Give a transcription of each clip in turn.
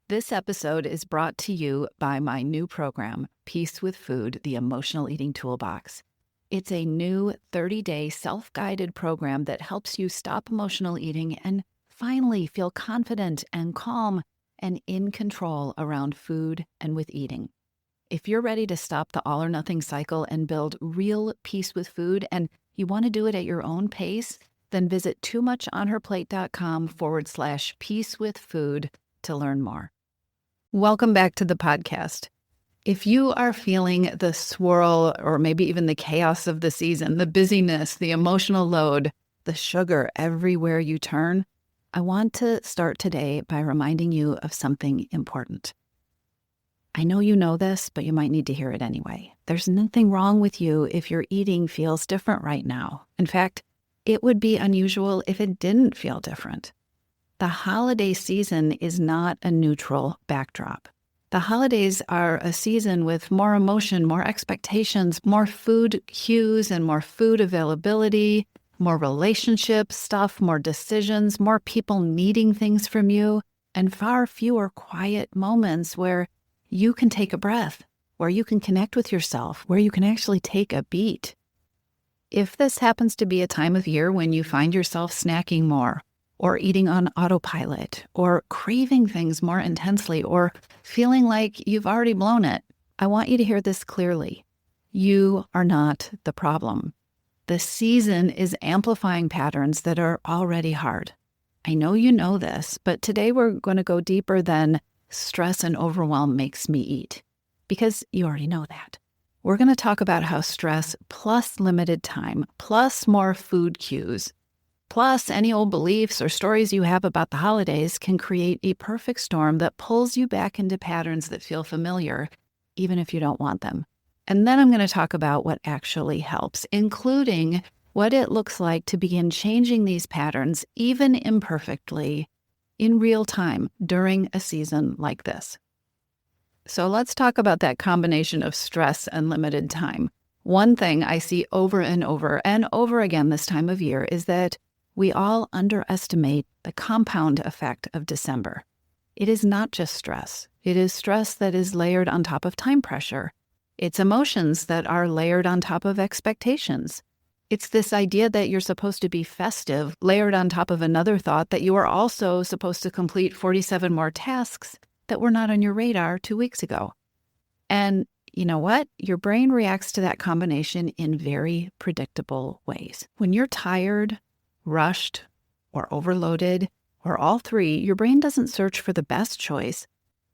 This episode is brought to you by my new program, Peace with Food, the Emotional Eating Toolbox. It's a new 30-day self-guided program that helps you stop emotional eating and finally feel confident and calm and in control around food and with eating. If you're ready to stop the all or nothing cycle and build real peace with food, and you want to do it at your own pace, then visit toomuchonherplate.com/peace with food to learn more. Welcome back to the podcast. If you are feeling the swirl or maybe even the chaos of the season, the busyness, the emotional load, the sugar everywhere you turn, I want to start today by reminding you of something important. I know you know this, but you might need to hear it anyway. There's nothing wrong with you if your eating feels different right now. In fact, it would be unusual if it didn't feel different. The holiday season is not a neutral backdrop. The holidays are a season with more emotion, more expectations, more food cues and more food availability, more relationship stuff, more decisions, more people needing things from you, and far fewer quiet moments where you can take a breath, where you can connect with yourself, where you can actually take a beat. If this happens to be a time of year when you find yourself snacking more, or eating on autopilot, or craving things more intensely, or feeling like you've already blown it, I want you to hear this clearly. You are not the problem. The season is amplifying patterns that are already hard. I know you know this, but today we're going to go deeper than stress and overwhelm makes me eat, because you already know that. We're going to talk about how stress plus limited time, plus more food cues, plus any old beliefs or stories you have about the holidays can create a perfect storm that pulls you back into patterns that feel familiar, even if you don't want them. And then I'm going to talk about what actually helps, including what it looks like to begin changing these patterns, even imperfectly, in real time during a season like this. So let's talk about that combination of stress and limited time. One thing I see over and over again this time of year is that we all underestimate the compound effect of December. It is not just stress. It is stress that is layered on top of time pressure. It's emotions that are layered on top of expectations. It's this idea that you're supposed to be festive, layered on top of another thought that you are also supposed to complete 47 more tasks that were not on your radar 2 weeks ago. And you know what? Your brain reacts to that combination in very predictable ways. When you're tired, rushed, or overloaded, or all three, your brain doesn't search for the best choice.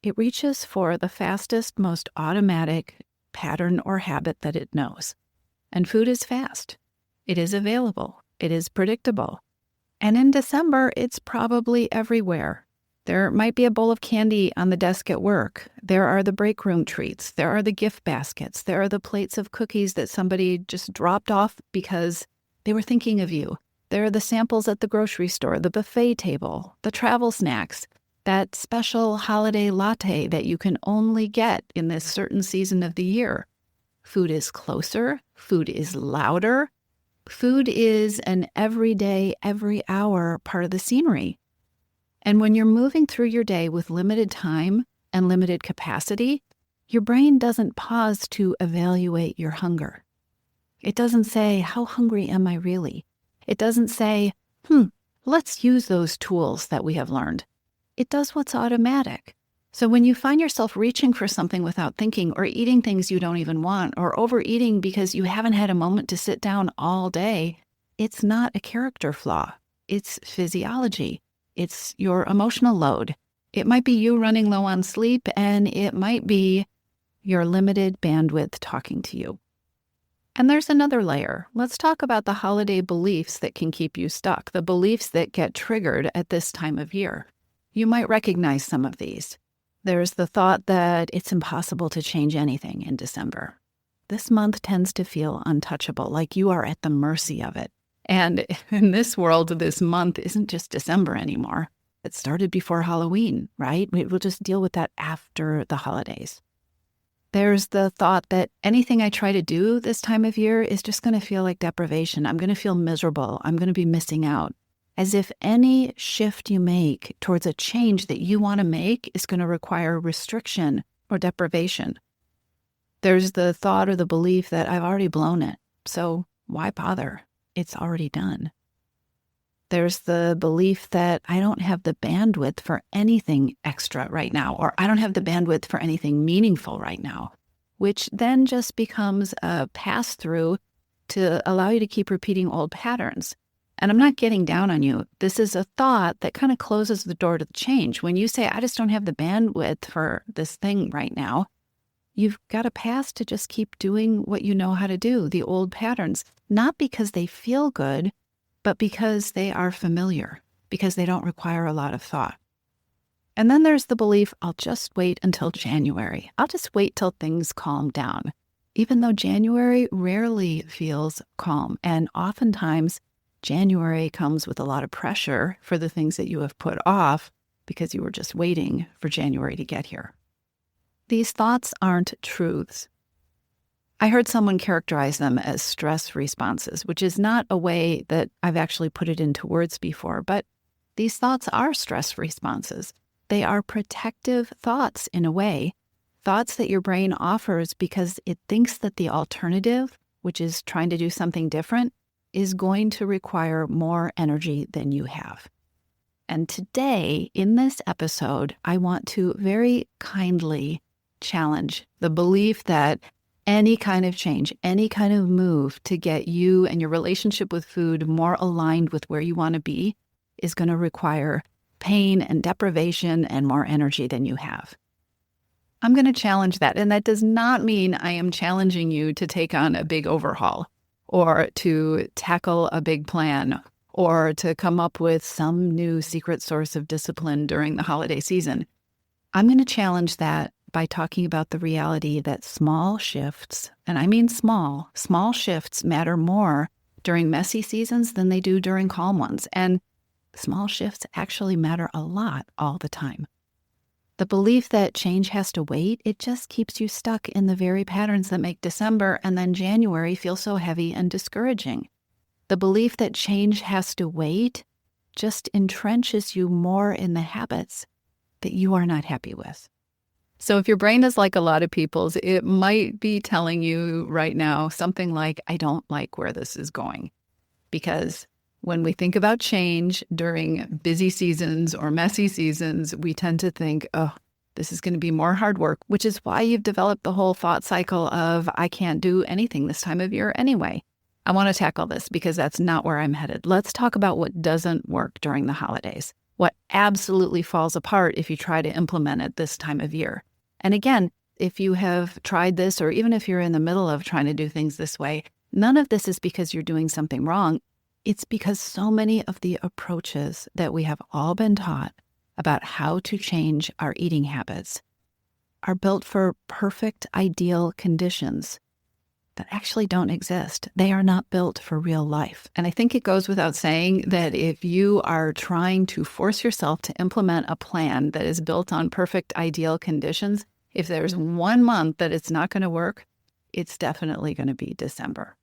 It reaches for the fastest, most automatic pattern or habit that it knows. And food is fast. It is available. It is predictable. And in December, it's probably everywhere. There might be a bowl of candy on the desk at work. There are the break room treats. There are the gift baskets. There are the plates of cookies that somebody just dropped off because they were thinking of you. There are the samples at the grocery store, the buffet table, the travel snacks, that special holiday latte that you can only get in this certain season of the year. Food is closer. Food is louder. Food is an everyday, every hour part of the scenery. And when you're moving through your day with limited time and limited capacity, your brain doesn't pause to evaluate your hunger. It doesn't say, how hungry am I really? It doesn't say, let's use those tools that we have learned. It does what's automatic. So when you find yourself reaching for something without thinking, or eating things you don't even want, or overeating because you haven't had a moment to sit down all day, it's not a character flaw. It's physiology. It's your emotional load. It might be you running low on sleep, and it might be your limited bandwidth talking to you. And there's another layer. Let's talk about the holiday beliefs that can keep you stuck, the beliefs that get triggered at this time of year. You might recognize some of these. There's the thought that it's impossible to change anything in December. This month tends to feel untouchable, like you are at the mercy of it. And in this world, this month isn't just December anymore. It started before Halloween, right? We'll just deal with that after the holidays. There's the thought that anything I try to do this time of year is just going to feel like deprivation. I'm going to feel miserable. I'm going to be missing out. as if any shift you make towards a change that you want to make is going to require restriction or deprivation. There's the thought or the belief that I've already blown it, so why bother? It's already done. There's the belief that I don't have the bandwidth for anything extra right now, or I don't have the bandwidth for anything meaningful right now, which then just becomes a pass-through to allow you to keep repeating old patterns. And I'm not getting down on you. This is a thought that kind of closes the door to the change. When you say, I just don't have the bandwidth for this thing right now, you've got a pass to just keep doing what you know how to do, the old patterns, not because they feel good, but because they are familiar, because they don't require a lot of thought. And then there's the belief, I'll just wait until January. I'll just wait till things calm down, even though January rarely feels calm. And oftentimes, January comes with a lot of pressure for the things that you have put off because you were just waiting for January to get here. These thoughts aren't truths. I heard someone characterize them as stress responses, which is not a way that I've actually put it into words before, but these thoughts are stress responses. They are protective thoughts in a way, thoughts that your brain offers because it thinks that the alternative, which is trying to do something different, is going to require more energy than you have. And today, in this episode, I want to very kindly challenge the belief that any kind of change, any kind of move to get you and your relationship with food more aligned with where you want to be is going to require pain and deprivation and more energy than you have. I'm going to challenge that. And that does not mean I am challenging you to take on a big overhaul or to tackle a big plan or to come up with some new secret source of discipline during the holiday season. I'm going to challenge that by talking about the reality that small shifts, and I mean small shifts matter more during messy seasons than they do during calm ones. And small shifts actually matter a lot all the time. The belief that change has to wait, it just keeps you stuck in the very patterns that make December and then January feel so heavy and discouraging. The belief that change has to wait just entrenches you more in the habits that you are not happy with. So if your brain is like a lot of people's, it might be telling you right now something like, I don't like where this is going. Because when we think about change during busy seasons or messy seasons, we tend to think, oh, this is going to be more hard work, which is why you've developed the whole thought cycle of, I can't do anything this time of year anyway. I want to tackle this because that's not where I'm headed. Let's talk about what doesn't work during the holidays, what absolutely falls apart if you try to implement it this time of year. And again, if you have tried this, or even if you're in the middle of trying to do things this way, none of this is because you're doing something wrong. It's because so many of the approaches that we have all been taught about how to change our eating habits are built for perfect, ideal conditions that actually don't exist. They are not built for real life. And I think it goes without saying that if you are trying to force yourself to implement a plan that is built on perfect, ideal conditions, if there's 1 month that it's not going to work, it's definitely going to be December.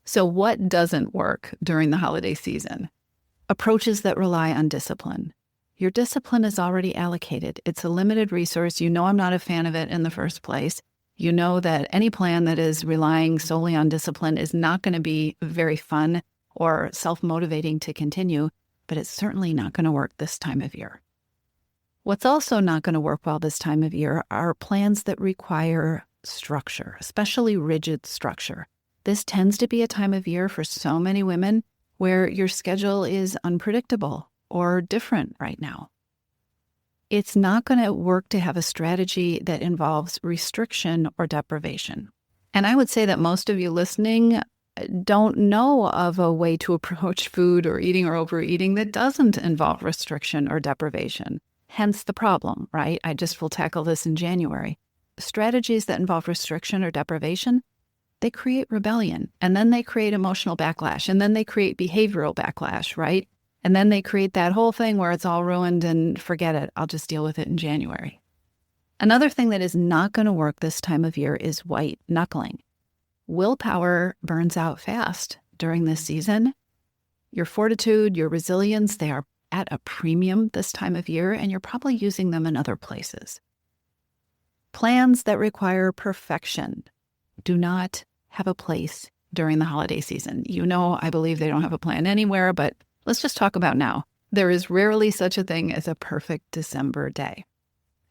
So what doesn't work during the holiday season? Approaches that rely on discipline. Your discipline is already allocated. It's a limited resource. You know I'm not a fan of it in the first place. You know that any plan that is relying solely on discipline is not going to be very fun or self-motivating to continue, but it's certainly not going to work this time of year. What's also not going to work well this time of year are plans that require structure, especially rigid structure. This tends to be a time of year for so many women where your schedule is unpredictable or different right now. It's not going to work to have a strategy that involves restriction or deprivation. And I would say that most of you listening don't know of a way to approach food or eating or overeating that doesn't involve restriction or deprivation. Hence the problem, right? I just will tackle this in January. Strategies that involve restriction or deprivation, they create rebellion, and then they create emotional backlash, and then they create behavioral backlash, right? And then they create that whole thing where it's all ruined and forget it. I'll just deal with it in January. Another thing that is not going to work this time of year is white knuckling. Willpower burns out fast during this season. Your fortitude, your resilience, they are at a premium this time of year, and you're probably using them in other places. Plans that require perfection do not have a place during the holiday season. I believe they don't have a plan anywhere, but let's just talk about now. There is rarely such a thing as a perfect December day.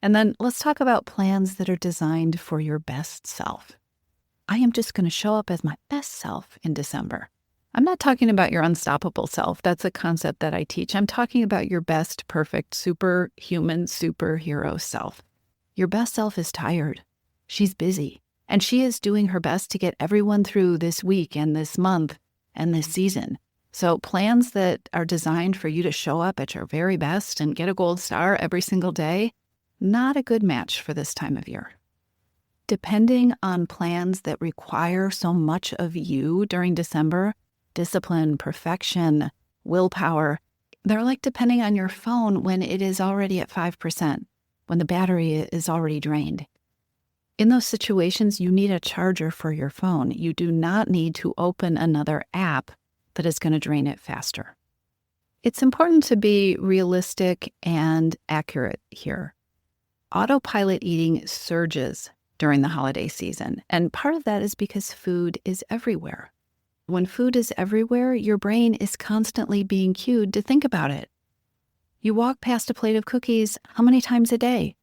And then let's talk about plans that are designed for your best self. I am just going to show up as my best self in December. I'm not talking about your unstoppable self. That's a concept that I teach. I'm talking about your best, perfect, superhuman, superhero self. Your best self is tired. She's busy. And she is doing her best to get everyone through this week and this month and this season. So plans that are designed for you to show up at your very best and get a gold star every single day, not a good match for this time of year. Depending on plans that require so much of you during December, discipline, perfection, willpower, they're like depending on your phone when it is already at 5%, when the battery is already drained. In those situations, you need a charger for your phone. You do not need to open another app that is going to drain it faster. It's important to be realistic and accurate here. Autopilot eating surges during the holiday season, and part of that is because food is everywhere. When food is everywhere, your brain is constantly being cued to think about it. You walk past a plate of cookies how many times a day?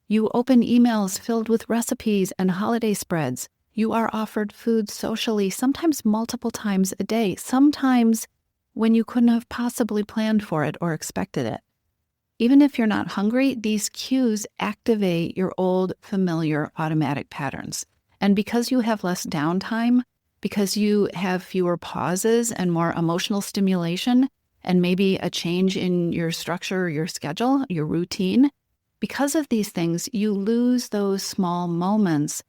You open emails filled with recipes and holiday spreads. You are offered food socially, sometimes multiple times a day, sometimes when you couldn't have possibly planned for it or expected it. Even if you're not hungry, these cues activate your old, familiar automatic patterns. And because you have less downtime, because you have fewer pauses and more emotional stimulation, and maybe a change in your structure, your schedule, your routine, because of these things, you lose those small moments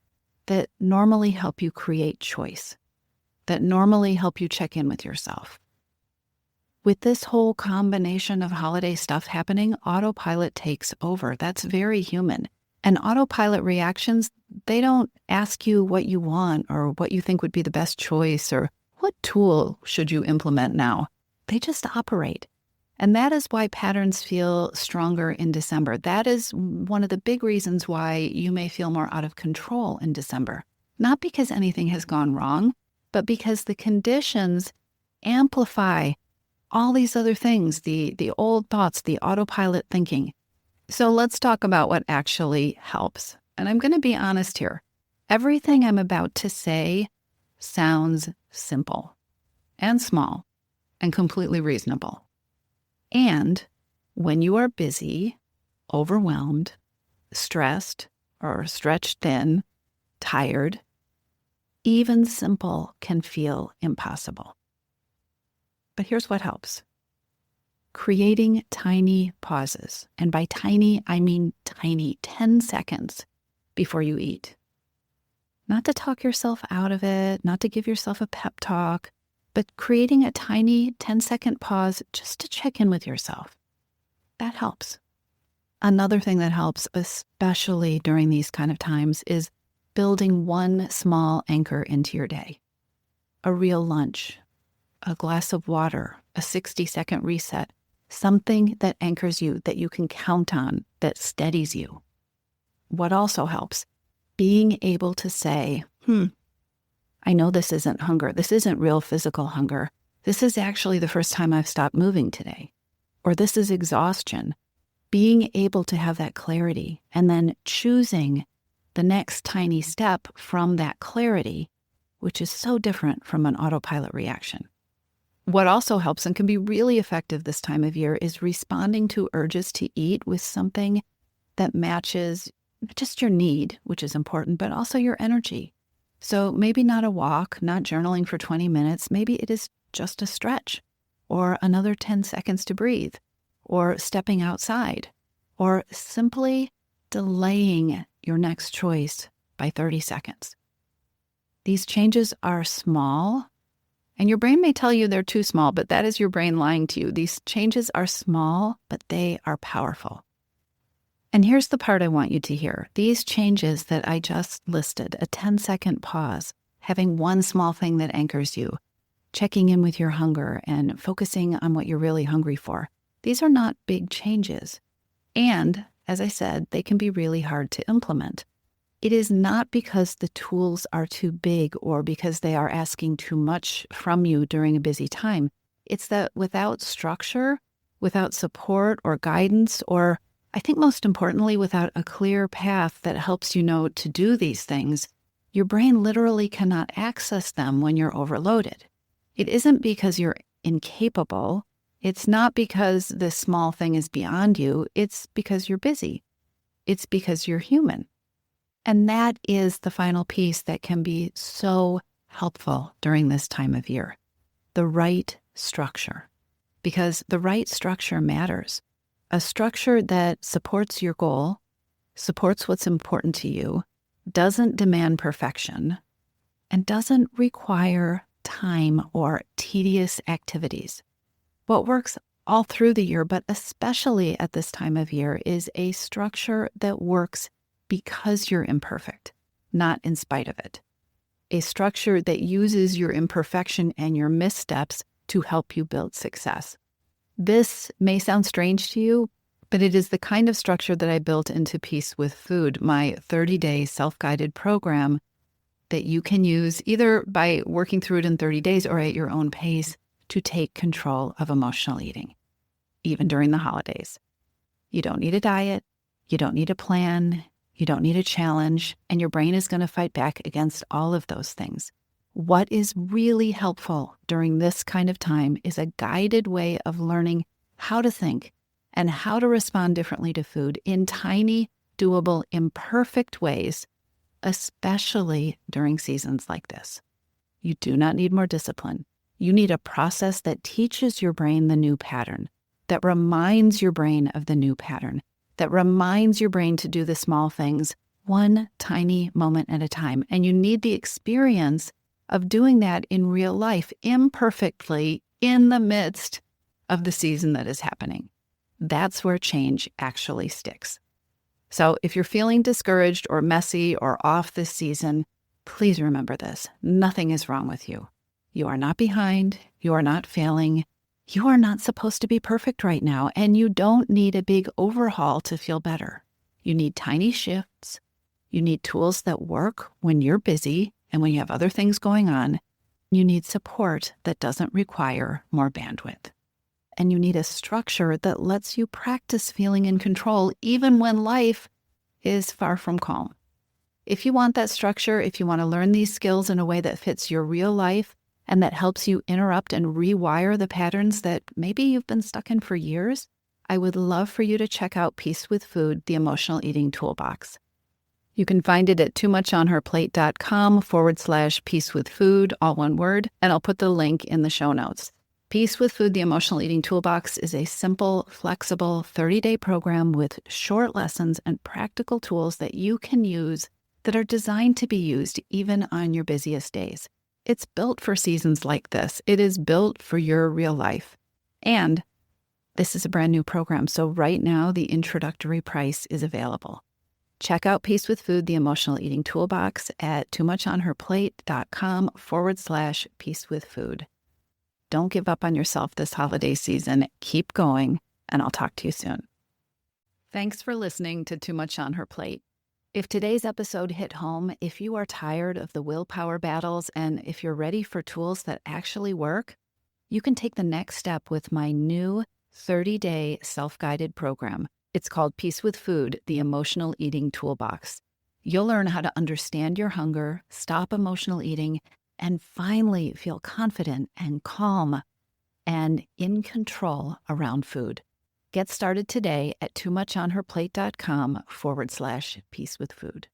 that normally help you create choice, that normally help you check in with yourself. With this whole combination of holiday stuff happening, autopilot takes over. That's very human. And autopilot reactions, they don't ask you what you want or what you think would be the best choice or what tool should you implement now. They just operate. And that is why patterns feel stronger in December. That is one of the big reasons why you may feel more out of control in December. Not because anything has gone wrong, but because the conditions amplify all these other things, the old thoughts, the autopilot thinking. So let's talk about what actually helps. And I'm going to be honest here. Everything I'm about to say sounds simple and small and completely reasonable. And when you are busy, overwhelmed, stressed, or stretched thin, tired, even simple can feel impossible. But here's what helps. Creating tiny pauses. And by tiny, I mean tiny, 10 seconds before you eat. Not to talk yourself out of it, not to give yourself a pep talk, but creating a tiny 10-second pause just to check in with yourself. That helps. Another thing that helps, especially during these kind of times, is building one small anchor into your day. A real lunch, a glass of water, a 60-second reset, something that anchors you, that you can count on, that steadies you. What also helps? Being able to say, I know this isn't hunger. This isn't real physical hunger. This is actually the first time I've stopped moving today. Or this is exhaustion. Being able to have that clarity and then choosing the next tiny step from that clarity, which is so different from an autopilot reaction. What also helps and can be really effective this time of year is responding to urges to eat with something that matches not just your need, which is important, but also your energy. So maybe not a walk, not journaling for 20 minutes. Maybe it is just a stretch or another 10 seconds to breathe or stepping outside or simply delaying your next choice by 30 seconds. These changes are small, and your brain may tell you they're too small, but that is your brain lying to you. These changes are small, but they are powerful. And here's the part I want you to hear. These changes that I just listed, a 10-second pause, having one small thing that anchors you, checking in with your hunger and focusing on what you're really hungry for. These are not big changes. And, as I said, they can be really hard to implement. It is not because the tools are too big or because they are asking too much from you during a busy time. It's that without structure, without support or guidance, or I think most importantly, without a clear path that helps you know to do these things, your brain literally cannot access them when you're overloaded. It isn't because you're incapable. It's not because this small thing is beyond you. It's because you're busy. It's because you're human. And that is the final piece that can be so helpful during this time of year. The right structure. Because the right structure matters. A structure that supports your goal, supports what's important to you, doesn't demand perfection, and doesn't require time or tedious activities. What works all through the year, but especially at this time of year, is a structure that works because you're imperfect, not in spite of it. A structure that uses your imperfection and your missteps to help you build success. This may sound strange to you, but it is the kind of structure that I built into Peace with Food, my 30-day self-guided program that you can use either by working through it in 30 days or at your own pace to take control of emotional eating, even during the holidays. You don't need a diet. You don't need a plan. You don't need a challenge. And your brain is going to fight back against all of those things. What is really helpful during this kind of time is a guided way of learning how to think and how to respond differently to food in tiny, doable, imperfect ways, especially during seasons like this. You do not need more discipline. You need a process that teaches your brain the new pattern, that reminds your brain of the new pattern, that reminds your brain to do the small things one tiny moment at a time. And you need the experience of doing that in real life, imperfectly, in the midst of the season that is happening. That's where change actually sticks. So if you're feeling discouraged or messy or off this season, please remember this. Nothing is wrong with you. You are not behind. You are not failing. You are not supposed to be perfect right now, and you don't need a big overhaul to feel better. You need tiny shifts. You need tools that work when you're busy and when you have other things going on. You need support that doesn't require more bandwidth. And you need a structure that lets you practice feeling in control even when life is far from calm. If you want that structure, if you want to learn these skills in a way that fits your real life and that helps you interrupt and rewire the patterns that maybe you've been stuck in for years, I would love for you to check out Peace with Food, the Emotional Eating Toolbox. You can find it at toomuchonherplate.com/peace with food, all one word, and I'll put the link in the show notes. Peace with Food, the Emotional Eating Toolbox is a simple, flexible 30-day program with short lessons and practical tools that you can use that are designed to be used even on your busiest days. It's built for seasons like this. It is built for your real life. And this is a brand new program, so right now the introductory price is available. Check out Peace with Food, the Emotional Eating Toolbox at toomuchonherplate.com/peace with food. Don't give up on yourself this holiday season. Keep going, and I'll talk to you soon. Thanks for listening to Too Much on Her Plate. If today's episode hit home, if you are tired of the willpower battles, and if you're ready for tools that actually work, you can take the next step with my new 30-day self-guided program. It's called Peace with Food, the Emotional Eating Toolbox. You'll learn how to understand your hunger, stop emotional eating, and finally feel confident and calm and in control around food. Get started today at toomuchonherplate.com/peace with food.